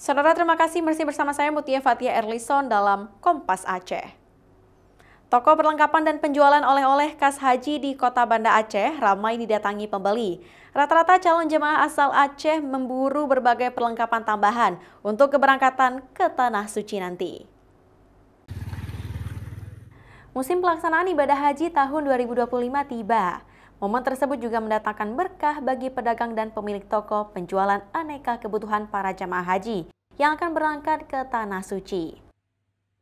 Saudara, terima kasih masih bersama saya Mutia Fatia Erlison dalam Kompas Aceh. Toko perlengkapan dan penjualan oleh-oleh khas haji di Kota Banda Aceh ramai didatangi pembeli. Rata-rata calon jemaah asal Aceh memburu berbagai perlengkapan tambahan untuk keberangkatan ke Tanah Suci nanti. Musim pelaksanaan ibadah haji tahun 2025 tiba. Momen tersebut juga mendatangkan berkah bagi pedagang dan pemilik toko penjualan aneka kebutuhan para jemaah haji yang akan berangkat ke Tanah Suci.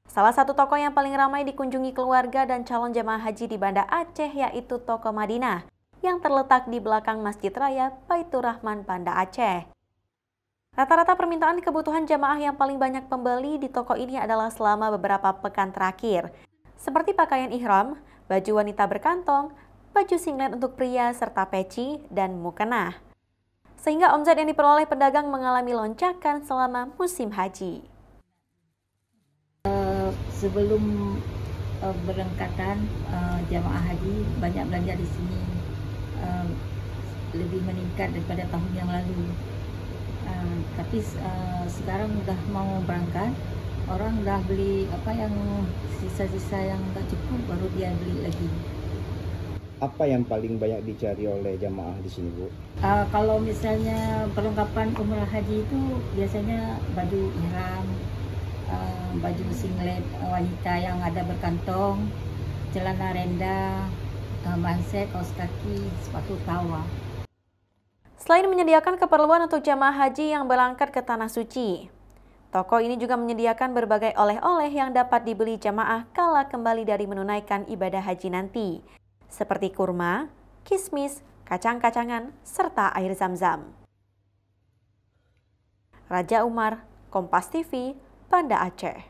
Salah satu toko yang paling ramai dikunjungi keluarga dan calon jemaah haji di Banda Aceh yaitu Toko Madinah yang terletak di belakang Masjid Raya Baitur Rahman Banda Aceh. Rata-rata permintaan kebutuhan jemaah yang paling banyak pembeli di toko ini adalah selama beberapa pekan terakhir, seperti pakaian ihram, baju wanita berkantong, baju singlet untuk pria, serta peci dan mukena. Sehingga omset yang diperoleh pedagang mengalami lonjakan selama musim haji. Sebelum berangkatan jamaah haji banyak belanja di sini, lebih meningkat daripada tahun yang lalu. Tapi sekarang udah mau berangkat, orang udah beli apa yang sisa-sisa yang nggak cukup baru dia beli lagi. Apa yang paling banyak dicari oleh jamaah di sini, Bu? Kalau misalnya perlengkapan umrah haji itu biasanya baju ihram, baju singlet wanita yang ada berkantong, celana renda, manset, kaos kaki, sepatu tawa. Selain menyediakan keperluan untuk jamaah haji yang berangkat ke Tanah Suci, toko ini juga menyediakan berbagai oleh-oleh yang dapat dibeli jamaah kala kembali dari menunaikan ibadah haji nanti, seperti kurma, kismis, kacang-kacangan, serta air zam-zam. Raja Umar, Kompas TV, Banda Aceh.